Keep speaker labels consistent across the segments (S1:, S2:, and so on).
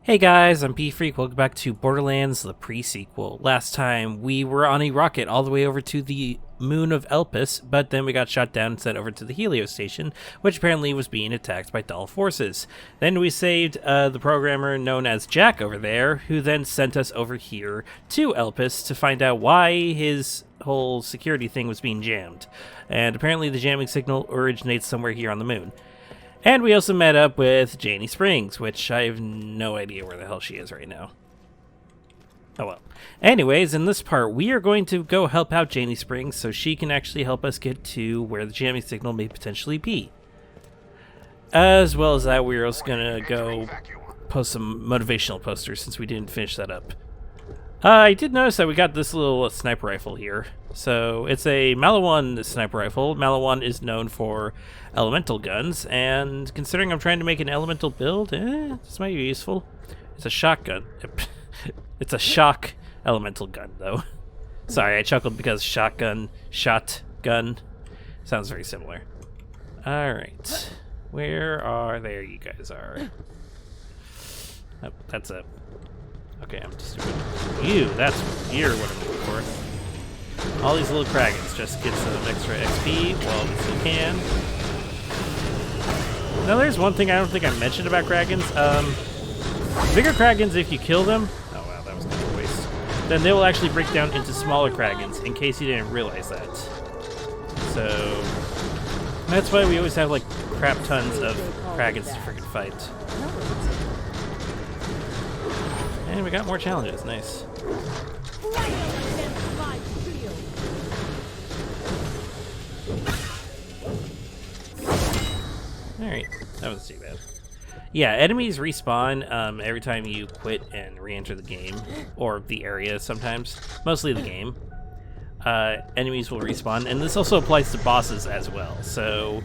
S1: Hey guys, I'm P-Freak. Welcome back to Borderlands, the pre-sequel. Last time, we were on a rocket all the way over to the moon of Elpis, but then we got shot down and sent over to the Helios station, which apparently was being attacked by Dahl forces. Then we saved the programmer known as Jack over there, who then sent us over here to Elpis to find out why his whole security thing was being jammed. And apparently the jamming signal originates somewhere here on the moon. And we also met up with Janey Springs, which I have no idea where the hell she is right now. Oh well. Anyways, in this part, we are going to go help out Janey Springs so she can actually help us get to where the jamming signal may potentially be. As well as that, we're also going to go post some motivational posters since we didn't finish that up. I did notice that we got this little sniper rifle here. So it's a Malawan sniper rifle. Malawan is known for elemental guns, and considering I'm trying to make an elemental build, this might be useful. It's a shotgun. It's a shock elemental gun, though. Sorry, I chuckled because shotgun sounds very similar. Alright. Where are... There you guys are. Oh, that's it. Okay, I'm just doing you. You're what I'm looking for. All these little Kragans, just get some extra XP while we still can. Now, there's one thing I don't think I mentioned about Kragans. Bigger Kragans, if you kill them, oh wow, that was kind of a waste. Then they will actually break down into smaller Kragans. In case you didn't realize that. So that's why we always have like crap tons of Kragans to freaking fight. And we got more challenges. Nice. Alright, that wasn't too bad. Yeah, enemies respawn every time you quit and re-enter the game, or the area sometimes. Mostly the game. Enemies will respawn, and this also applies to bosses as well. So,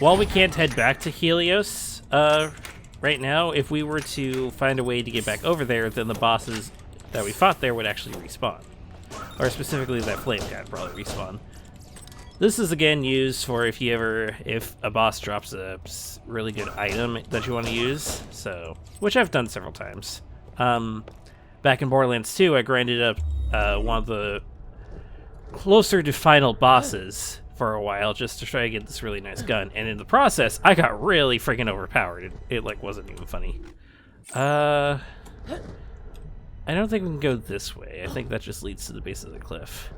S1: while we can't head back to Helios right now, if we were to find a way to get back over there, then the bosses that we fought there would actually respawn. Or specifically that flame guy would probably respawn. This is again used for if a boss drops a really good item that you want to use, so, which I've done several times. Back in Borderlands 2, I grinded up one of the closer to final bosses for a while just to try to get this really nice gun, and in the process, I got really freaking overpowered. It like wasn't even funny. I don't think we can go this way. I think that just leads to the base of the cliff.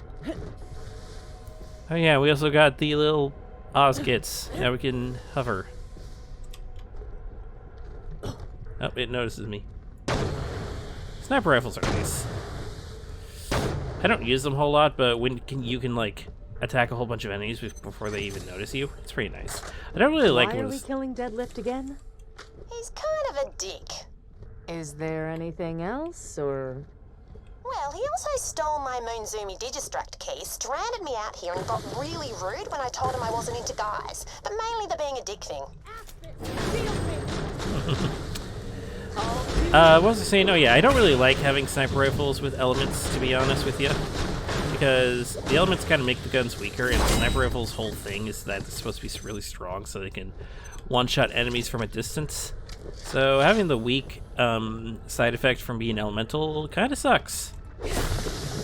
S1: Oh yeah, we also got the little Oz kits. Now we can hover. Oh, it notices me. Sniper rifles are nice. I don't use them a whole lot, but when you can like attack a whole bunch of enemies before they even notice you, it's pretty nice. I don't really like when...
S2: Why are we killing Deadlift again?
S3: He's kind of a dick.
S2: Is there anything else, or...?
S3: Well, he also stole my Moonzoomy Digistruct key, stranded me out here, and got really rude when I told him I wasn't into guys. But mainly the being a dick thing.
S1: What was I saying? Oh yeah, I don't really like having sniper rifles with elements, to be honest with you. Because the elements kind of make the guns weaker, and the sniper rifle's whole thing is that it's supposed to be really strong so they can one-shot enemies from a distance. So having the weak side effect from being elemental kind of sucks.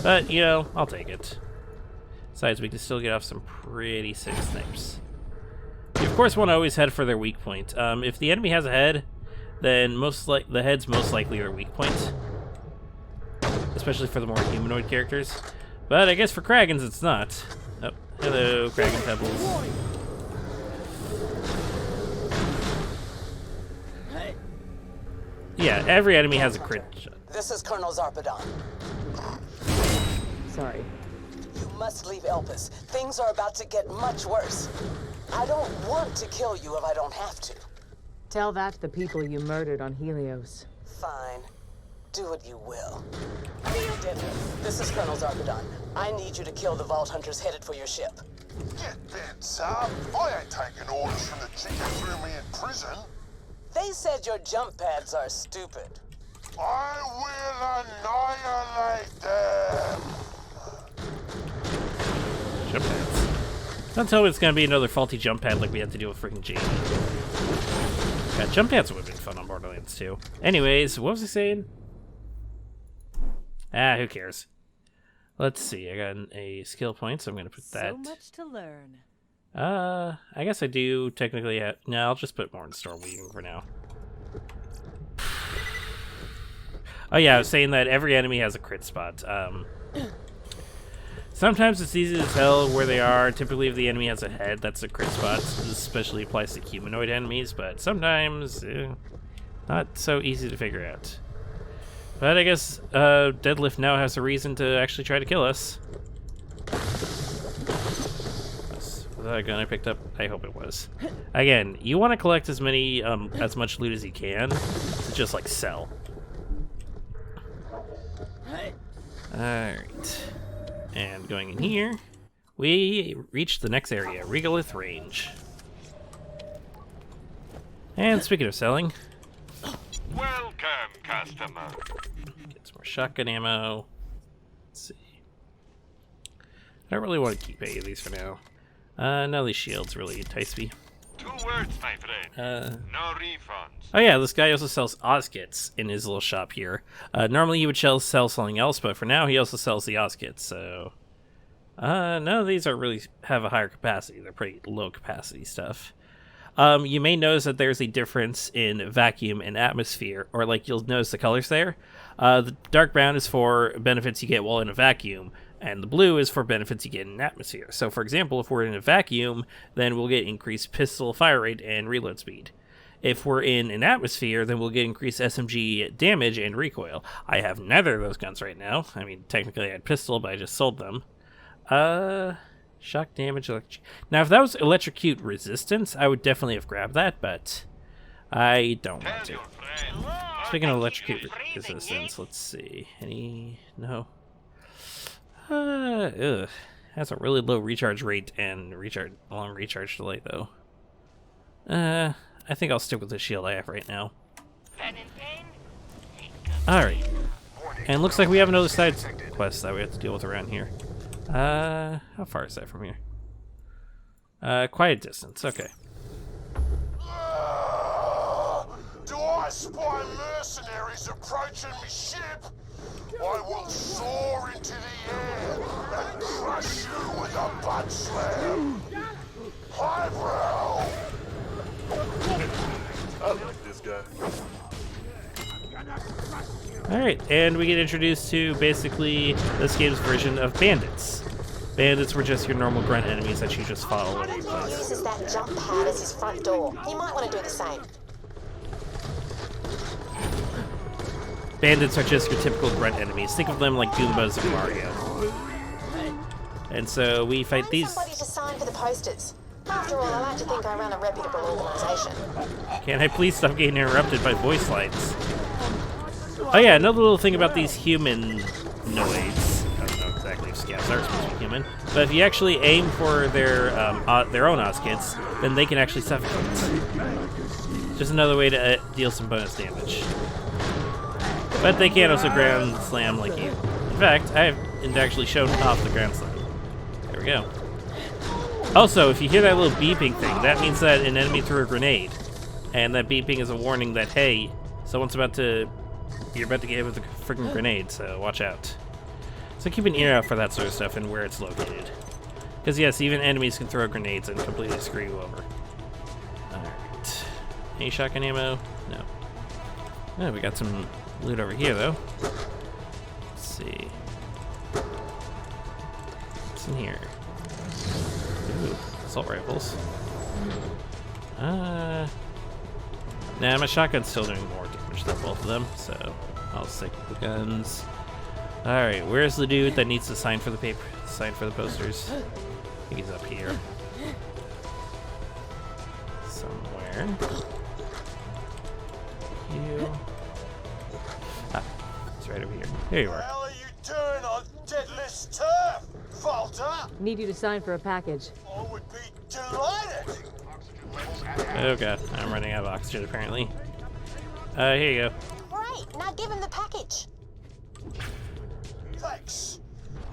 S1: But, you know, I'll take it. Besides, we can still get off some pretty sick snipes. You, of course, want to always head for their weak point. If the enemy has a head, then the head's most likely their weak point. Especially for the more humanoid characters. But I guess for Kragans, it's not. Oh, hello, Kragan Pebbles. Yeah, every enemy has a crit shot.
S4: This is Colonel Zarpedon.
S2: Sorry.
S4: You must leave Elpis. Things are about to get much worse. I don't want to kill you if I don't have to.
S2: Tell that to the people you murdered on Helios.
S4: Fine. Do what you will. Deadlift, this is Colonel Zarpedon. I need you to kill the Vault Hunters headed for your ship.
S5: Get bent, sir. I ain't taking orders from the chick who threw me in prison.
S4: They said your jump pads are stupid.
S5: I will annihilate them.
S1: Jump pads. Don't tell me it's gonna be another faulty jump pad like we had to do with freaking Janey. Yeah, jump dance would have been fun on Borderlands 2. Anyways, what was I saying? Who cares? Let's see. I got a skill point, so I'm going to put that.
S6: So much to learn.
S1: I guess I do technically have... No, I'll just put more in Storm Weaving for now. Oh yeah, I was saying that every enemy has a crit spot. Sometimes it's easy to tell where they are. Typically, if the enemy has a head, that's a crit spot. This especially applies to humanoid enemies, but sometimes not so easy to figure out. But I guess Deadlift now has a reason to actually try to kill us. Was that a gun I picked up? I hope it was. Again, you want to collect as much loot as you can to just like sell. Alright. And going in here, we reached the next area, Regolith Range. And speaking of selling,
S7: Welcome, customer.
S1: get some more shotgun ammo. Let's see. I don't really want to keep any of these for now. None of these shields really entice me.
S7: 2 words, my friend. No refunds.
S1: Oh yeah, this guy also sells Oz kits in his little shop here. Normally he would sell something else, but for now he also sells the Oz kits, so... none of these are really have a higher capacity. They're pretty low capacity stuff. You may notice that there's a difference in vacuum and atmosphere, or like you'll notice the colors there. The dark brown is for benefits you get while in a vacuum, and the blue is for benefits you get in an atmosphere. So for example, if we're in a vacuum, then we'll get increased pistol fire rate and reload speed. If we're in an atmosphere, then we'll get increased SMG damage and recoil. I have neither of those guns right now. I mean, technically I had pistol, but I just sold them. Shock damage. Now, if that was electrocute resistance, I would definitely have grabbed that, but I don't want to. Speaking of electrocute resistance, let's see. Any? No. That's a really low recharge rate and long recharge delay, though. I think I'll stick with the shield I have right now. Alright. And looks like we have another side quest that we have to deal with around here. How far is that from here? Quite a distance, okay.
S5: Do I spy mercenaries approaching me ship? I will soar into the air and crush you with a butt slam. Highbrow! I like this guy.
S1: Alright, and we get introduced to basically this game's version of bandits. Bandits were just your normal grunt enemies that you just fought all over the
S3: He
S1: place.
S3: uses that jump pad as his front door. You might want to do the same.
S1: Bandits are just your typical grunt enemies. Think of them like Goombas in Mario. And so we fight
S3: Find
S1: these...
S3: somebody to sign for the posters. After all, I like to think I run a reputable organisation.
S1: Can I please stop getting interrupted by voice lines? Oh yeah, another little thing about these humanoids. I don't know exactly if scouts are supposed to be human, but if you actually aim for their own Oz kits, then they can actually suffocate. Just another way to deal some bonus damage. But they can also ground slam like you. In fact, I haven't actually shown off the ground slam. There we go. Also, if you hear that little beeping thing, that means that an enemy threw a grenade. And that beeping is a warning that, hey, you're about to get hit with a freaking grenade, so watch out. So keep an ear out for that sort of stuff and where it's located. Because yes, even enemies can throw grenades and completely screw you over. Alright. Any shotgun ammo? No. Oh, we got some loot over here, though. Let's see. What's in here? Ooh, assault rifles. Nah, my shotgun's still doing more damage than both of them, so I'll stick with the guns. Alright, where's the dude that needs to sign for the paper? Sign for the posters? I think he's up here. Somewhere. You. Ah, he's right over here. Here you
S5: What the
S1: are.
S5: hell are you doing on Deadlift's turf, Volta?
S2: Need you to sign for a package.
S5: I would be delighted.
S1: Oh god, I'm running out of oxygen apparently. Here you go.
S3: Great, now give him the package.
S5: Thanks.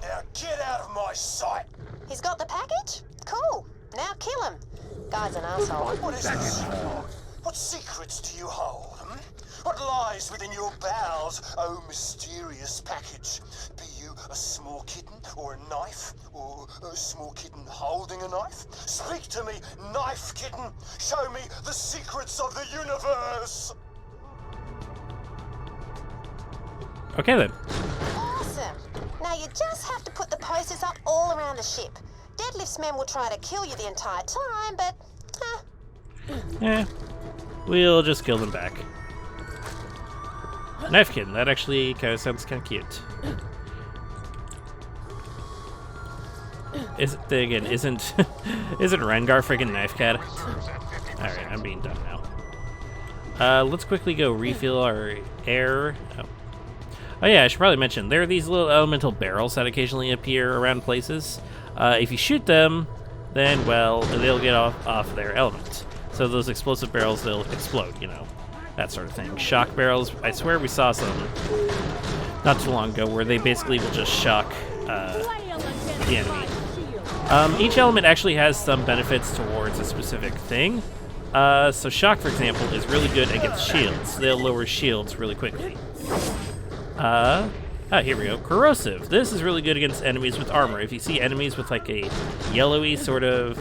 S5: Now get out of my sight.
S3: He's got the package? Cool. Now kill him. Guy's an asshole.
S5: What is this? What secrets do you hold? Hmm? What lies within your bowels, oh mysterious package? Be you a small kitten or a knife? Or a small kitten holding a knife? Speak to me, knife kitten! Show me the secrets of the universe!
S1: Okay then.
S3: Awesome. Now you just have to put the posters up all around the ship. Deadlift's men will try to kill you the entire time, but
S1: We'll just kill them back. Knifekin, that actually kind of sounds kind of cute. Isn't isn't Rengar freaking knife cat? All right, I'm being dumb now. Let's quickly go refill our air. Oh yeah, I should probably mention there are these little elemental barrels that occasionally appear around places. If you shoot them, then well they'll get off their element. So those explosive barrels, they'll explode, you know, that sort of thing. Shock barrels, I swear we saw some not too long ago where they basically will just shock the enemy. Each element actually has some benefits towards a specific thing. So shock, for example, is really good against shields. They'll lower shields really quickly. Here we go. Corrosive. This is really good against enemies with armor. If you see enemies with like a yellowy sort of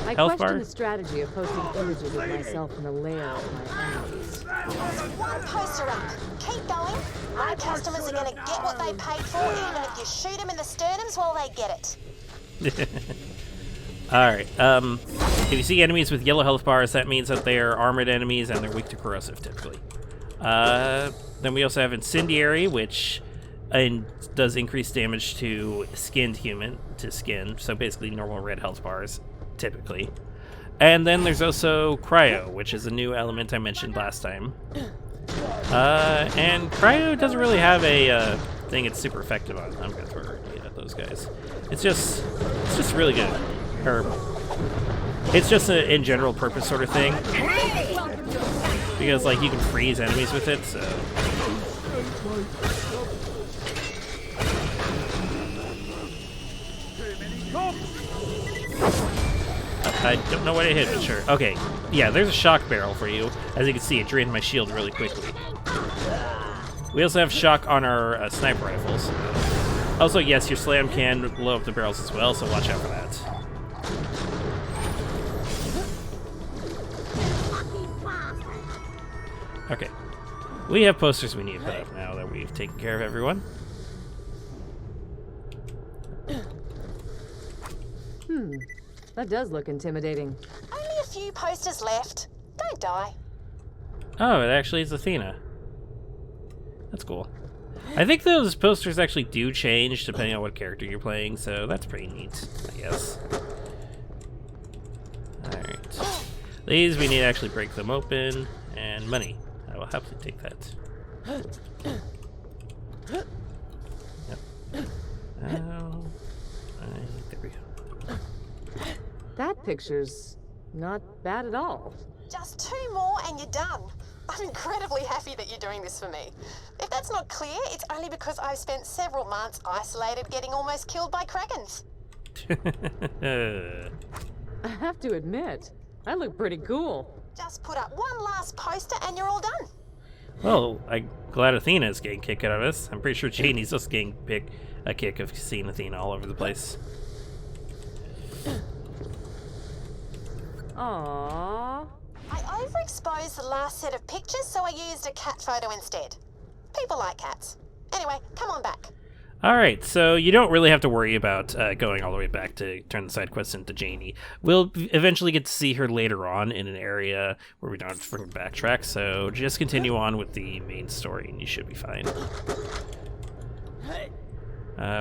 S2: I
S1: health
S2: question
S1: bar.
S2: the strategy of posting images of myself in the lair of my enemies.
S3: one poster up. Keep going. My customers are going to get what they paid for, even if you shoot them in the sternums while they get it.
S1: Alright, if you see enemies with yellow health bars, that means that they're armored enemies and they're weak to corrosive, typically. Then we also have Incendiary, which does increase damage to skinned human, to skin, so basically normal red health bars, typically. And then there's also Cryo, which is a new element I mentioned last time. And Cryo doesn't really have a thing it's super effective on. I'm gonna throw a grenade at those guys. It's just really good. Or it's just an in general purpose sort of thing. Because like you can freeze enemies with it, so I don't know what I hit, but sure. Okay, yeah, there's a shock barrel for you. As you can see, it drained my shield really quickly. We also have shock on our sniper rifles. Also, yes, your slam can blow up the barrels as well, so watch out for that. Okay. We have posters we need to put up now that we've taken care of everyone.
S2: That does look intimidating.
S3: Only a few posters left. Don't die.
S1: Oh, it actually is Athena. That's cool. I think those posters actually do change depending on what character you're playing, so that's pretty neat, I guess. Alright. These, we need to actually break them open. And money. I will happily take that. Yep. Oh, there we go.
S2: That picture's not bad at all.
S3: Just 2 more and you're done. I'm incredibly happy that you're doing this for me. If that's not clear, it's only because I've spent several months isolated getting almost killed by krakens.
S2: I have to admit, I look pretty cool.
S3: Just put up one last poster and you're all done.
S1: Well, I'm glad Athena's getting a kick out of this. I'm pretty sure Janey's just getting a kick of seeing Athena all over the place.
S2: Aww.
S3: I overexposed the last set of pictures, so I used a cat photo instead. People like cats. Anyway, come on back.
S1: Alright, so you don't really have to worry about going all the way back to turn the side quest into Janey. We'll eventually get to see her later on in an area where we don't have to backtrack, so just continue on with the main story and you should be fine.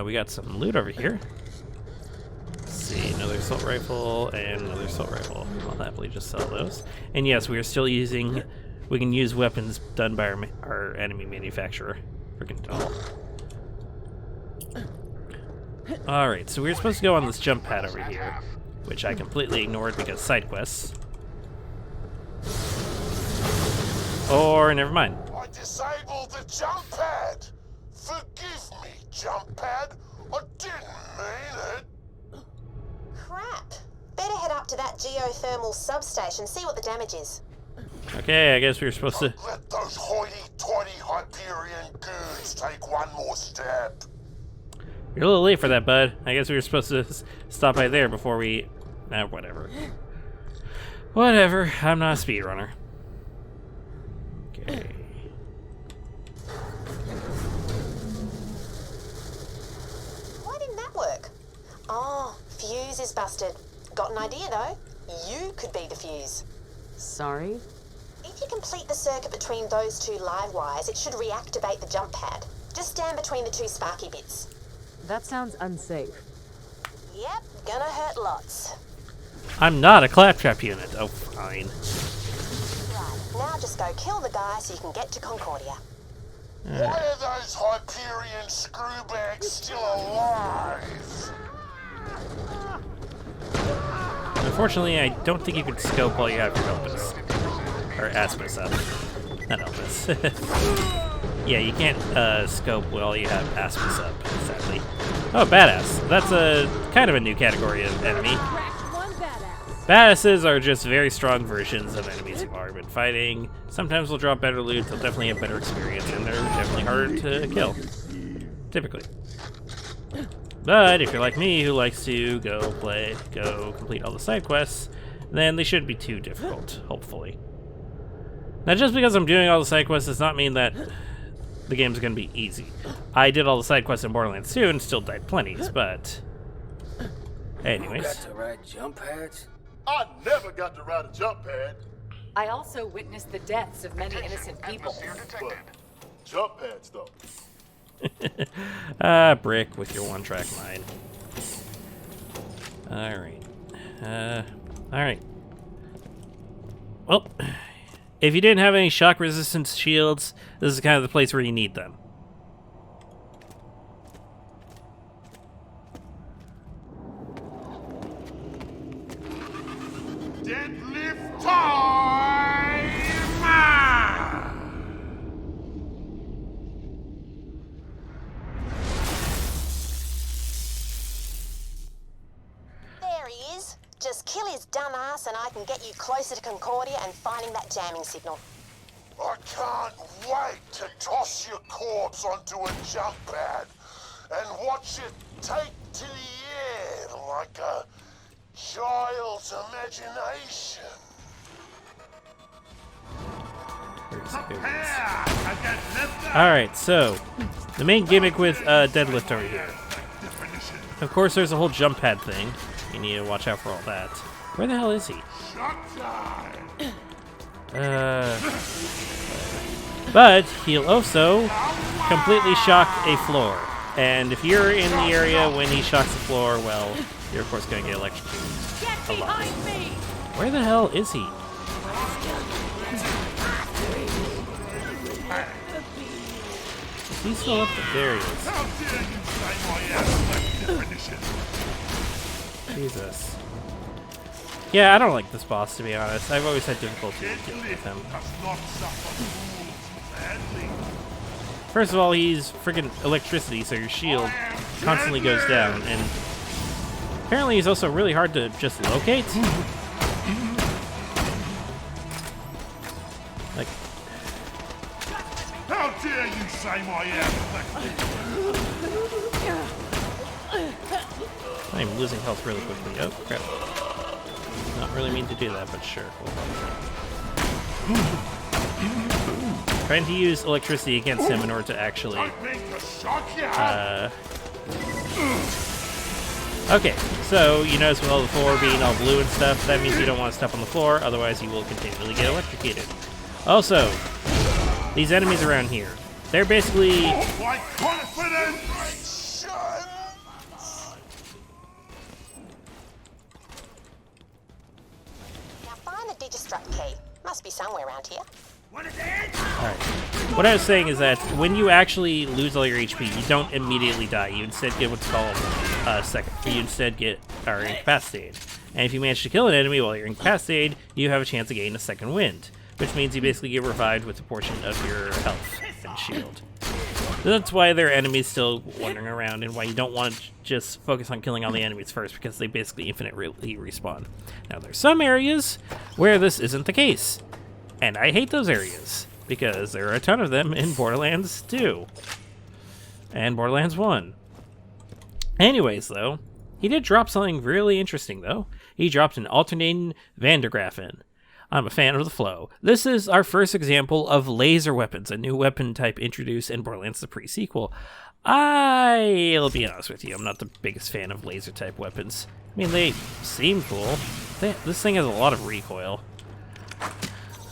S1: We got some loot over here. Let's see, another assault rifle and another assault rifle. I'll happily just sell those. And yes, we are still using... We can use weapons done by our enemy manufacturer. Freaking doll. Alright, so we were supposed to go on this jump pad over here, which I completely ignored because side quests. Or, never mind.
S5: I disabled the jump pad! Forgive me, jump pad! I didn't mean it!
S3: Crap. up to that geothermal substation, see what the damage is.
S1: Okay, I guess we were supposed to...
S5: Let those hoity-toity Hyperion goons take one more step.
S1: You're a little late for that, bud. I guess we were supposed to stop by there before we... whatever. Whatever. I'm not a speedrunner. Okay.
S3: Why didn't that work? Oh, fuse is busted. Got an idea, though. You could be the fuse.
S2: Sorry?
S3: If you complete the circuit between those two live wires, it should reactivate the jump pad. Just stand between the two sparky bits.
S2: That sounds unsafe.
S3: Yep, gonna hurt lots.
S1: I'm not a claptrap unit. Oh, fine.
S3: Right, now just go kill the guy so you can get to Concordia.
S5: Why are those Hyperion screwbags still alive?
S1: Unfortunately, I don't think you can scope while you have your Elpis. Or Aspis up. Not Elpis. Yeah, you can't scope while you have Aspis up, sadly. Oh, badass. That's a kind of a new category of enemy. Badasses are just very strong versions of enemies you've already been fighting. Sometimes they'll drop better loot, they'll definitely have better experience, and they're definitely harder to kill. Typically. But if you're like me, who likes to go complete all the side quests, then they shouldn't be too difficult, hopefully. Now, just because I'm doing all the side quests does not mean that the game's gonna be easy. I did all the side quests in Borderlands 2 and still died plenties, but... anyways.
S6: Got to ride jump pads?
S5: I never got to ride a jump pad.
S8: I also witnessed the deaths of many innocent people.
S5: But jump pads, though.
S1: Brick with your one-track mind. Alright. Alright. Well, if you didn't have any shock resistance shields, this is kind of the place where you need them.
S5: Deadlift time!
S3: There he is. Just kill his dumb ass and I can get you closer to Concordia and finding that jamming signal.
S5: I can't wait to toss your corpse onto a jump pad and watch it take to the air like a child's imagination.
S1: Alright, so the main gimmick with Deadlift over here. Of course, there's a whole jump pad thing. You need to watch out for all that. Where the hell is he? But he'll also completely shock a floor. And if you're in the area when he shocks the floor, well, you're of course going to get electrocuted a lot. Where the hell is he? Is he still up there? There he is. Jesus. Yeah, I don't like this boss, to be honest. I've always had difficulty dealing with him. First of all, he's friggin' electricity, so your shield constantly goes down, and apparently he's also really hard to just locate. Like,
S5: How dare you say my
S1: I'm losing health really quickly. Oh, crap. Not really mean to do that, but sure. Trying to use electricity against him in order to actually... Okay, so you notice with all the floor being all blue and stuff, that means you don't want to step on the floor, otherwise you will continually get electrocuted. Also, these enemies around here, they're basically...
S5: My confidence!
S3: Now find the Digistruct key. Must be somewhere around here.
S1: Alright. What I was saying is that when you actually lose all your HP, you don't immediately die. You instead get what's called second. You instead are incapacitated. And if you manage to kill an enemy while you're incapacitated, you have a chance of gaining a second wind, which means you basically get revived with a portion of your health and shield. That's why there are enemies still wandering around, and why you don't want to just focus on killing all the enemies first, because they basically infinitely respawn. Now, there's some areas where this isn't the case, and I hate those areas, because there are a ton of them in Borderlands 2 and Borderlands 1. Anyways, though, he did drop something really interesting, though. He dropped an alternating Vandergraffen. I'm a fan of the flow. This is our first example of laser weapons, a new weapon type introduced in Borderlands the pre-sequel. I'll be honest with you, I'm not the biggest fan of laser type weapons. I mean, they seem cool. This thing has a lot of recoil.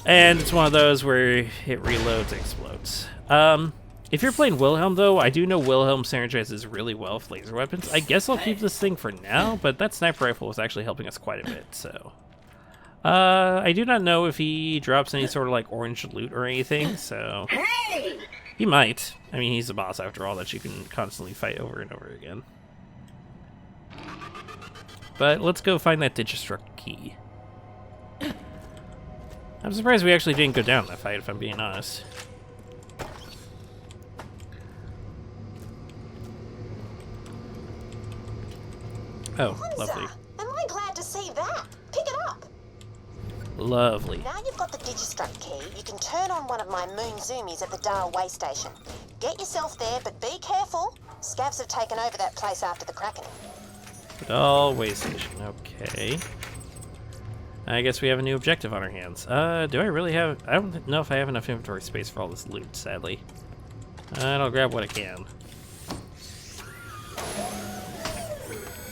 S1: And it's one of those where it reloads and explodes. If you're playing Wilhelm, though, I do know Wilhelm synergizes really well with laser weapons. I guess I'll keep this thing for now, but that sniper rifle was actually helping us quite a bit, so... I do not know if he drops any sort of, like, orange loot or anything, so... He might. I mean, he's the boss, after all, that you can constantly fight over and over again. But let's go find that Digistruct key. I'm surprised we actually didn't go down that fight, if I'm being honest. Oh, lovely.
S3: Am I glad to see that? Pick it up.
S1: Lovely.
S3: Now you've got the Digistruct key, you can turn on one of my moon zoomies at the Dale way station. Get yourself there, but be careful. Scavs have taken over that place after the Kraken.
S1: Dale way station, okay. I guess we have a new objective on our hands. Do I really have... I don't know if I have enough inventory space for all this loot, sadly. I'll grab what I can.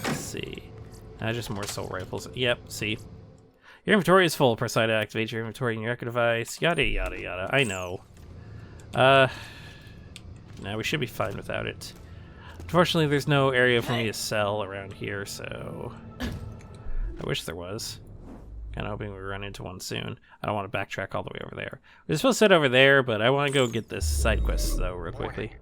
S1: Let's see. Just more assault rifles. Yep, see. Your inventory is full. Press I to activate your inventory in your echo device. Yada, yada, yada. I know. Now we should be fine without it. Unfortunately, there's no area for me to sell around here, so... I wish there was. Kind of hoping we run into one soon. I don't want to backtrack all the way over there. We're supposed to head over there, but I want to go get this side quest, though, real quickly.